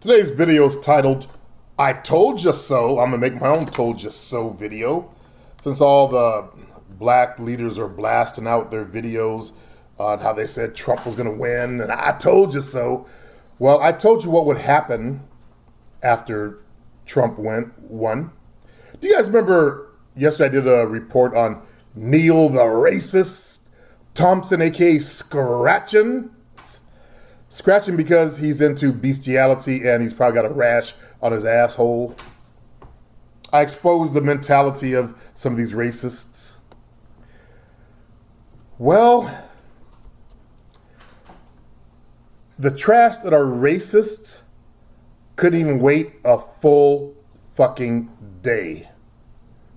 Today's video is titled, I Told Ya So. I'm going to make my own Told Ya So video. Since all the black leaders are blasting out their videos on how they said Trump was going to win, and I told you so. Well, I told you what would happen after Trump won. Do you guys remember yesterday I did a report on Neil the Racist Thompson, aka Scratchin'? Scratching because he's into bestiality and he's probably got a rash on his asshole. I exposed the mentality of some of these racists. Well, the trash that are racists couldn't even wait a full fucking day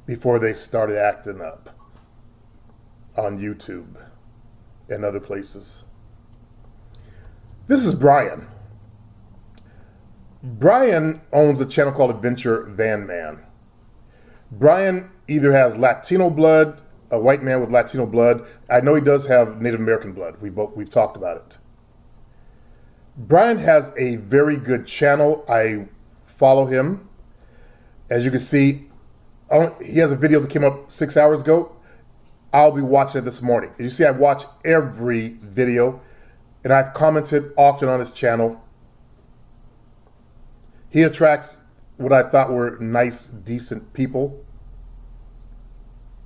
before they started acting up on YouTube and other places. This is Brian. Brian owns a channel called Adventure Van Man. Brian either has Latino blood, a white man with Latino blood. I know he does have Native American blood. We've talked about it. Brian has a very good channel. I follow him. As you can see, he has a video that came up 6 hours ago. I'll be watching it this morning. As you see, I watch every video. And I've commented often on his channel. He attracts what I thought were nice, decent people.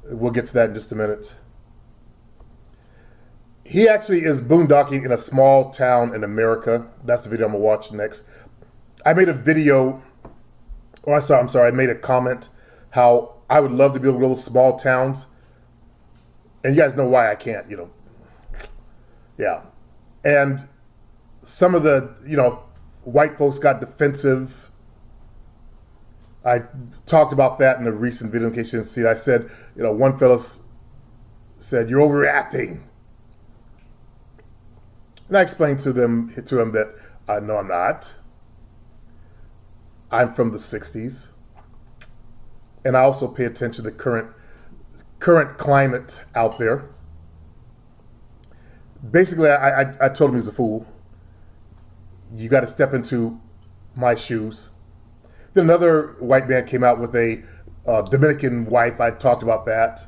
We'll get to that in just a minute. He actually is boondocking in a small town in America. That's the video I'm gonna watch next. I made a video, I made a comment how I would love to be able to go to small towns. And you guys know why I can't, Yeah. And some of the, white folks got defensive. I talked about that in a recent video in case you didn't see it. I said, one fellow said, "You're overreacting." And I explained to him that, no, I'm not. I'm from the 60s. And I also pay attention to the current climate out there. Basically, I told him he was a fool. You got to step into my shoes. Then another white man came out with a Dominican wife. I talked about that.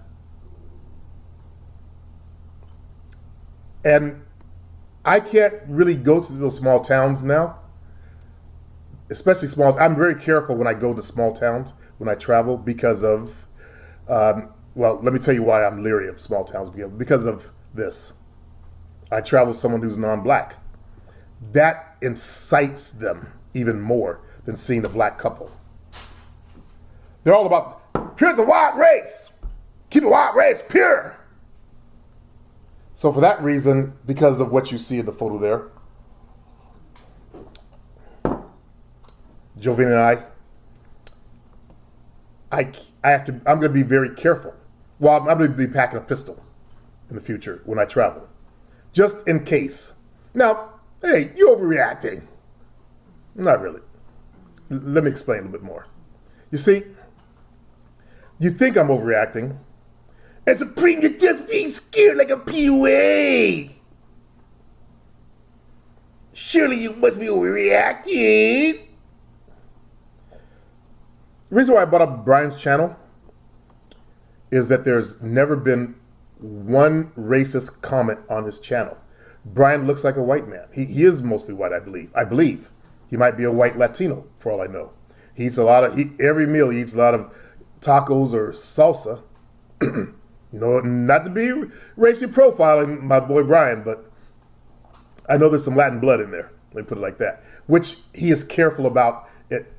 And I can't really go to those small towns now. Especially small. I'm very careful when I go to small towns, when I travel, because of, let me tell you why I'm leery of small towns. Because of this. I travel with someone who's non-black. That incites them even more than seeing a black couple. They're all about pure the white race. Keep the white race pure. So for that reason, because of what you see in the photo there, Jovine and I'm going to be very careful. Well, I'm going to be packing a pistol in the future when I travel. Just in case. Now, hey, you're overreacting. Not really. Let me explain a little bit more. You see, you think I'm overreacting. And Supreme, you're just being scared like a PUA. Surely you must be overreacting. The reason why I brought up Brian's channel is that there's never been one racist comment on his channel. Brian looks like a white man. He is mostly white, I believe. He might be a white Latino, for all I know. He eats every meal he eats a lot of tacos or salsa. Not to be racially profiling my boy Brian, but I know there's some Latin blood in there. Let me put it like that. Which he is careful about it.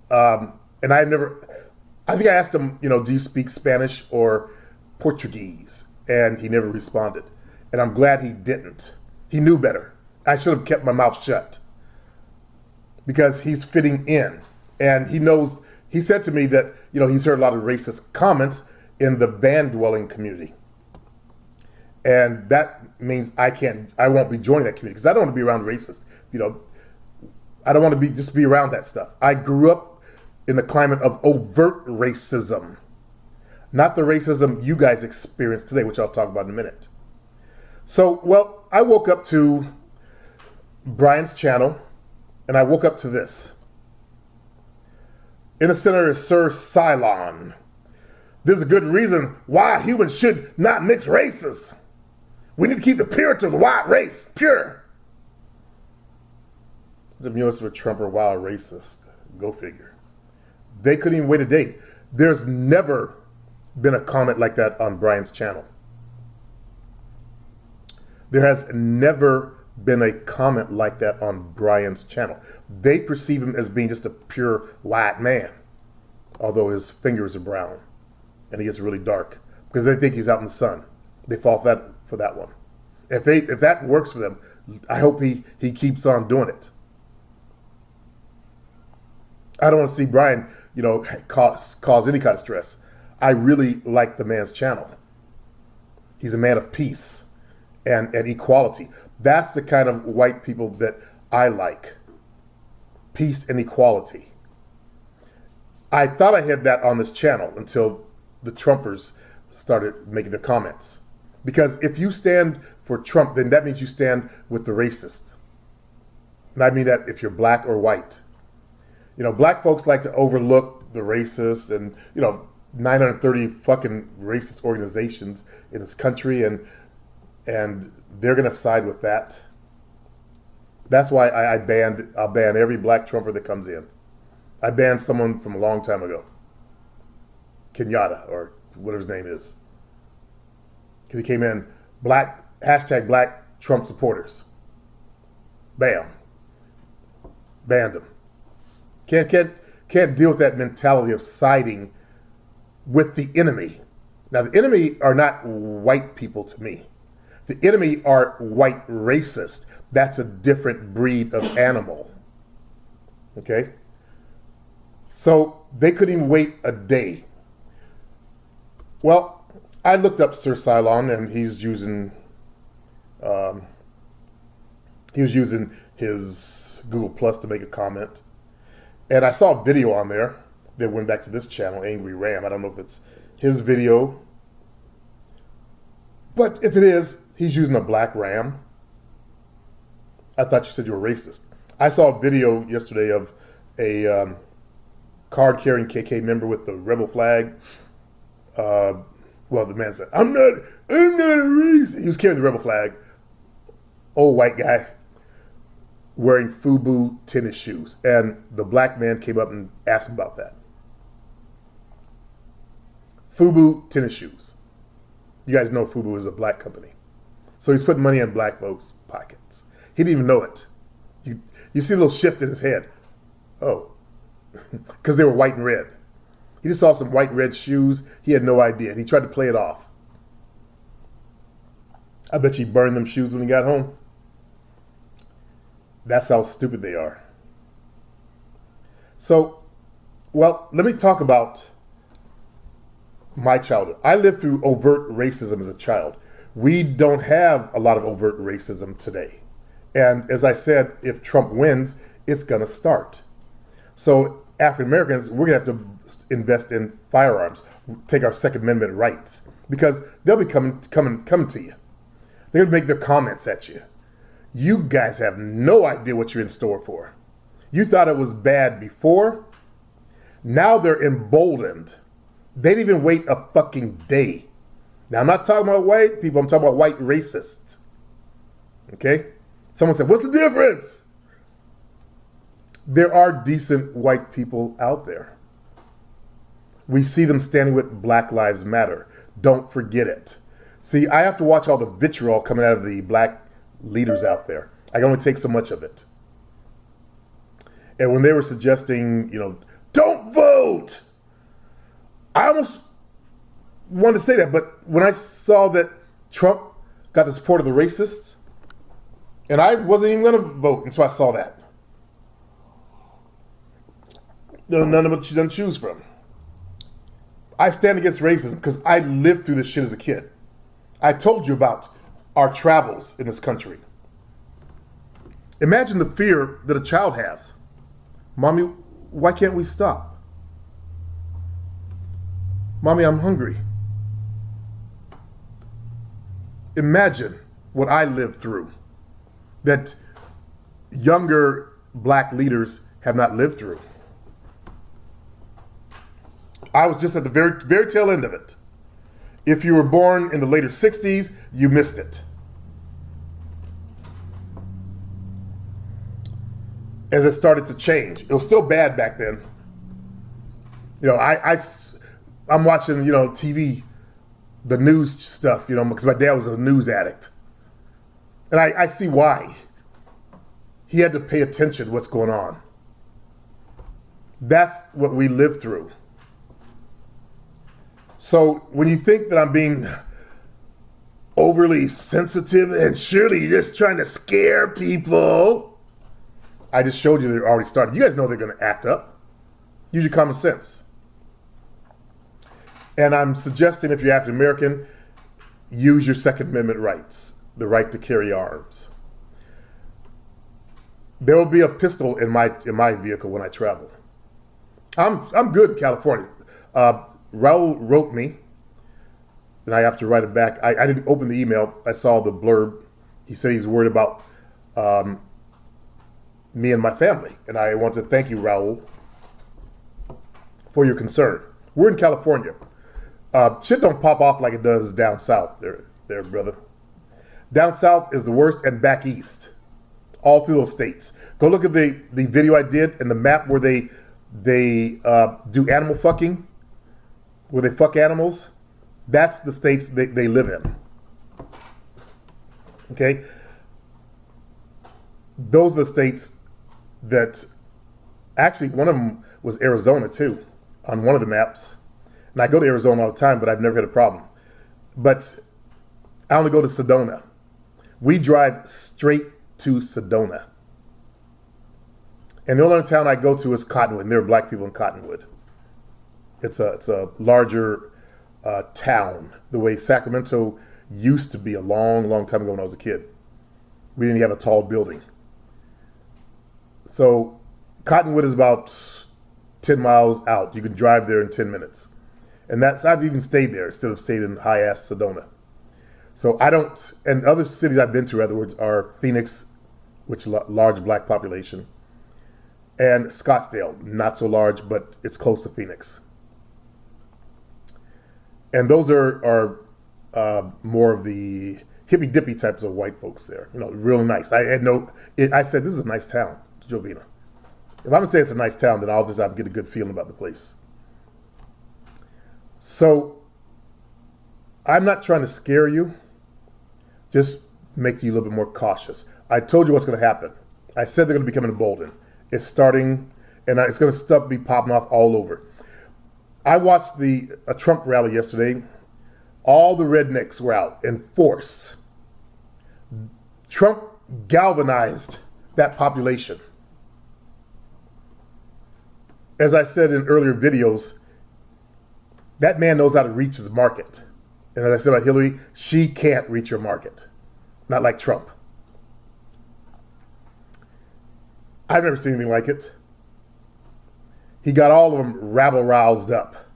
And I think I asked him, do you speak Spanish or Portuguese? And he never responded. And I'm glad he didn't. He knew better. I should have kept my mouth shut. Because he's fitting in. And he said to me that, he's heard a lot of racist comments in the van dwelling community. And that means I won't be joining that community because I don't want to be around racists. I don't want to just be around that stuff. I grew up in the climate of overt racism. Not the racism you guys experience today, which I'll talk about in a minute. So, I woke up to Brian's channel, and I woke up to this. In the center is Sir Cylon. There's a good reason why humans should not mix races. We need to keep the purity of the white race pure. The US for Trump are wild racist. Go figure. They couldn't even wait a day. There's never been a comment like that on Brian's channel. There has never been a comment like that on Brian's channel. They perceive him as being just a pure white man, although his fingers are brown and he gets really dark because they think he's out in the sun. They fall for that one. If that works for them, I hope he keeps on doing it. I don't want to see Brian, cause any kind of stress. I really like the man's channel. He's a man of peace and equality. That's the kind of white people that I like. Peace and equality. I thought I had that on this channel until the Trumpers started making their comments. Because if you stand for Trump, then that means you stand with the racist. And I mean that if you're black or white. Black folks like to overlook the racist and, 930 fucking racist organizations in this country, and they're going to side with that. That's why I'll ban every black Trumper that comes in. I banned someone from a long time ago. Kenyatta, or whatever his name is. Because he came in, hashtag black Trump supporters. Bam. Banned him. Can't deal with that mentality of siding with the enemy. Now, the enemy are not white people to me. The enemy are white racists. That's a different breed of animal. Okay? So they couldn't even wait a day. Well, I looked up Sir Cylon, and he's using his Google Plus to make a comment. And I saw a video on there that went back to this channel, Angry Ram. I don't know if it's his video. But if it is, he's using a black ram. I thought you said you were racist. I saw a video yesterday of a card-carrying KK member with the rebel flag. Well, the man said, I'm not a racist. He was carrying the rebel flag. Old white guy wearing FUBU tennis shoes. And the black man came up and asked him about that. FUBU tennis shoes. You guys know FUBU is a black company. So he's putting money in black folks' pockets. He didn't even know it. You see a little shift in his head. Oh, because they were white and red. He just saw some white and red shoes. He had no idea. And he tried to play it off. I bet you he burned them shoes when he got home. That's how stupid they are. So, well, let me talk about my childhood. I lived through overt racism as a child. We don't have a lot of overt racism today. And as I said, if Trump wins, it's going to start. So African Americans, we're going to have to invest in firearms, take our Second Amendment rights, because they'll be coming to you. They're going to make their comments at you. You guys have no idea what you're in store for. You thought it was bad before. Now they're emboldened. They didn't even wait a fucking day. Now, I'm not talking about white people. I'm talking about white racists. Okay? Someone said, what's the difference? There are decent white people out there. We see them standing with Black Lives Matter. Don't forget it. See, I have to watch all the vitriol coming out of the black leaders out there. I can only take so much of it. And when they were suggesting, don't vote, I almost wanted to say that, but when I saw that Trump got the support of the racists, and I wasn't even going to vote until I saw that. None of what you done choose from. I stand against racism because I lived through this shit as a kid. I told you about our travels in this country. Imagine the fear that a child has. Mommy, why can't we stop? Mommy, I'm hungry. Imagine what I lived through that younger black leaders have not lived through. I was just at the very, very tail end of it. If you were born in the later 60s, you missed it. As it started to change. It was still bad back then. You know, I'm watching, TV, the news stuff, because my dad was a news addict. And I see why. He had to pay attention to what's going on. That's what we lived through. So when you think that I'm being overly sensitive and surely you're just trying to scare people, I just showed you they're already started. You guys know they're going to act up. Use your common sense. And I'm suggesting if you're African American, use your Second Amendment rights, the right to carry arms. There will be a pistol in my vehicle when I travel. I'm good in California. Raul wrote me, and I have to write him back. I didn't open the email. I saw the blurb. He said he's worried about me and my family. And I want to thank you, Raul, for your concern. We're in California. Shit don't pop off like it does down south there, brother. Down south is the worst, and back east. All through those states. Go look at the video I did and the map where they do animal fucking, where they fuck animals. That's the states they live in. Okay? Those are the states that, actually one of them was Arizona too, on one of the maps. And I go to Arizona all the time, but I've never had a problem. But I only go to Sedona. We drive straight to Sedona. And the only other town I go to is Cottonwood, and there are black people in Cottonwood. It's a larger town, the way Sacramento used to be a long, long time ago when I was a kid. We didn't have a tall building. So Cottonwood is about 10 miles out. You can drive there in 10 minutes. And I've even stayed there instead of stayed in high-ass Sedona. So and other cities I've been to, in other words, are Phoenix, which large black population, and Scottsdale, not so large, but it's close to Phoenix. And those are more of the hippy dippy types of white folks there. Real nice. I said, this is a nice town, Jovina. If I'm gonna say it's a nice town, then obviously I'll get a good feeling about the place. So I'm not trying to scare you, just make you a little bit more cautious. I told you what's going to happen. I said they're going to become emboldened. It's starting, and it's going to be popping off all over. I watched a Trump rally yesterday. All the rednecks were out in force. Trump galvanized that population. As I said in earlier videos, that man knows how to reach his market. And as I said about Hillary, she can't reach her market. Not like Trump. I've never seen anything like it. He got all of them rabble-roused up.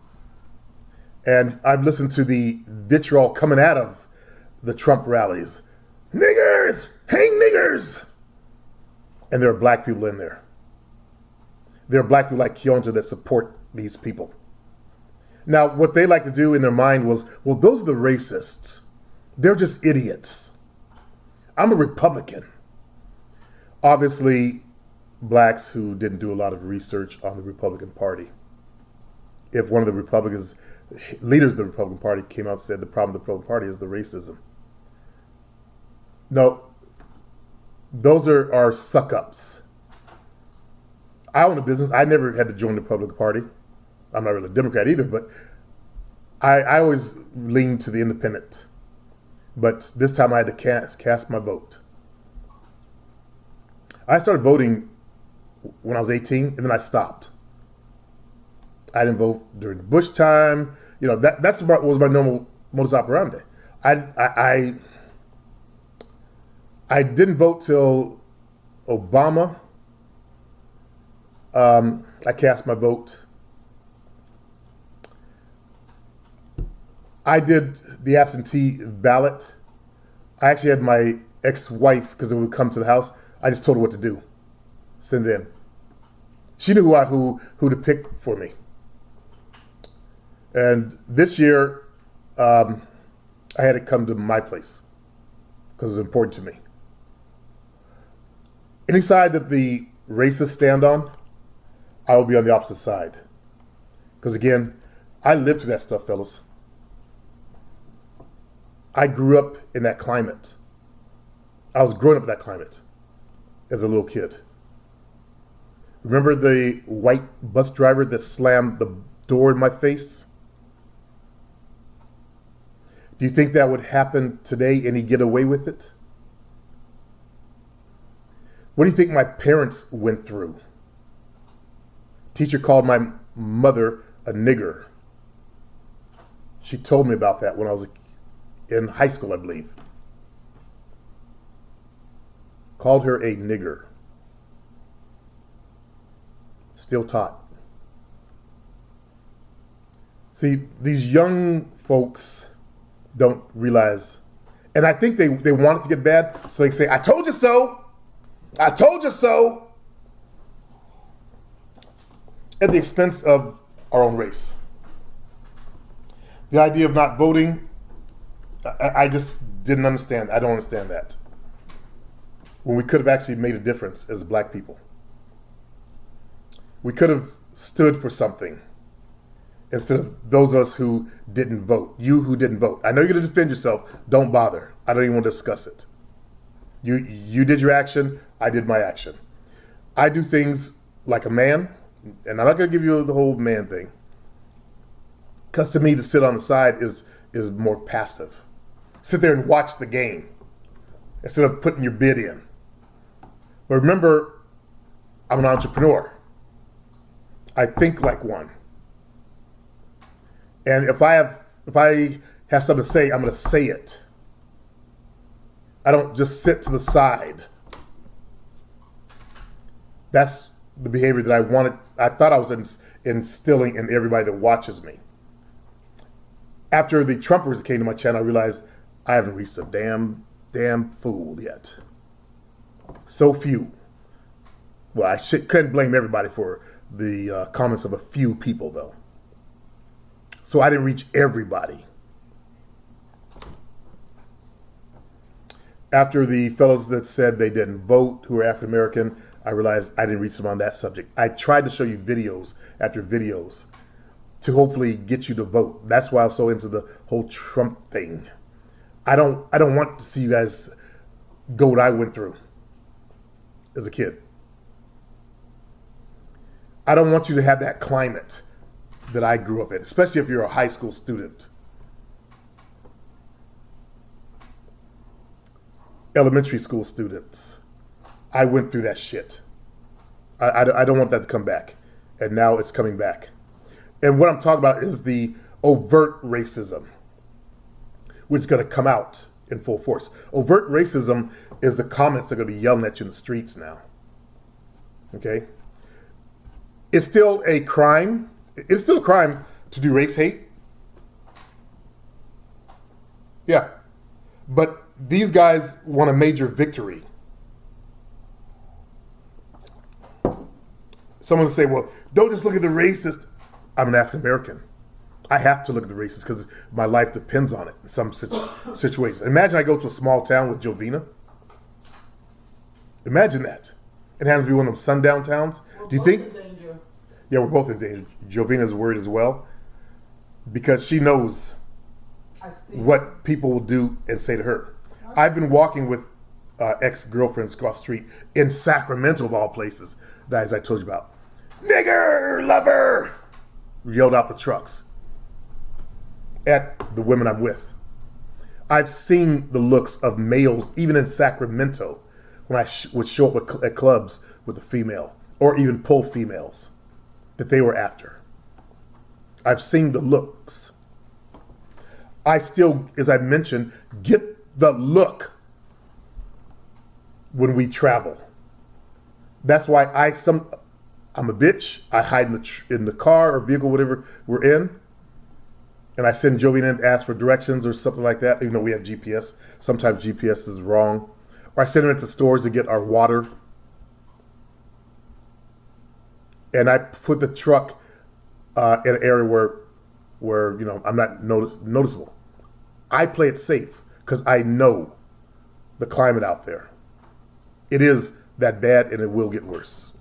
And I've listened to the vitriol coming out of the Trump rallies. Niggers! Hang niggers! And there are black people in there. There are black people like Keonta that support these people. Now, what they like to do in their mind was, well, those are the racists. They're just idiots. I'm a Republican. Obviously, blacks who didn't do a lot of research on the Republican Party. If one of the leaders of the Republican Party came out and said the problem with the Republican Party is the racism. No, those are suck-ups. I own a business. I never had to join the Republican Party. I'm not really a Democrat either, but I always leaned to the independent. But this time I had to cast my vote. I started voting when I was 18, and then I stopped. I didn't vote during the Bush time. That's what was my normal modus operandi. I didn't vote till Obama. I cast my vote. I did the absentee ballot. I actually had my ex-wife, because it would come to the house, I just told her what to do. Send it in. She knew who to pick for me. And this year, I had it come to my place because it's important to me. Any side that the racists stand on, I will be on the opposite side. Because again, I lived through that stuff, fellas. I grew up in that climate. I was growing up in that climate as a little kid. Remember the white bus driver that slammed the door in my face? Do you think that would happen today and he'd get away with it? What do you think my parents went through? Teacher called my mother a nigger. She told me about that when I was in high school, I believe. Called her a nigger. Still taught. See, these young folks don't realize, and I think they want it to get bad, so they say, I told you so. I told you so. At the expense of our own race. The idea of not voting, I just didn't understand. I don't understand that. When we could have actually made a difference as black people. We could have stood for something instead of those of us who didn't vote. You who didn't vote. I know you're going to defend yourself. Don't bother. I don't even want to discuss it. You did your action. I did my action. I do things like a man, and I'm not going to give you the whole man thing. Because to me, to sit on the side is more passive. Sit there and watch the game instead of putting your bid in. But remember, I'm an entrepreneur. I think like one. And if I have something to say, I'm going to say it. I don't just sit to the side. That's the behavior that I thought I was instilling in everybody that watches me. After the Trumpers came to my channel, I realized I haven't reached a damn fool yet. So few. Well, couldn't blame everybody for the comments of a few people, though. So I didn't reach everybody. After the fellows that said they didn't vote, who were African American, I realized I didn't reach them on that subject. I tried to show you videos after videos to hopefully get you to vote. That's why I was so into the whole Trump thing. I don't want to see you guys go what I went through as a kid. I don't want you to have that climate that I grew up in, especially if you're a high school student. Elementary school students. I went through that shit. I don't want that to come back. And now it's coming back. And what I'm talking about is the overt racism, which is going to come out in full force. Overt racism is the comments that are going to be yelling at you in the streets now. Okay? It's still a crime. It's still a crime to do race hate. Yeah. But these guys want a major victory. Someone will say, well, don't just look at the racist. I'm an African American. I have to look at the racist because my life depends on it in some situations. Imagine I go to a small town with Jovina. Imagine that. It happens to be one of those sundown towns. Do you think? Yeah, we're both in danger. Jovina's worried as well because she knows what people will do and say to her. I've been walking with ex-girlfriends across the street in Sacramento, of all places, as I told you about. Nigger lover! Yelled out the trucks at the women I'm with. I've seen the looks of males, even in Sacramento, when I would show up at clubs with a female, or even pull females that they were after. I've seen the looks. I still, as I mentioned, get the look when we travel. That's why I'm a bitch. I hide in the car or vehicle, whatever we're in, and I send Jovina in to ask for directions or something like that, even though we have GPS. Sometimes GPS is wrong. Or I send her into stores to get our water. And I put the truck in an area where where I'm not noticeable. I play it safe because I know the climate out there. It is that bad, and it will get worse.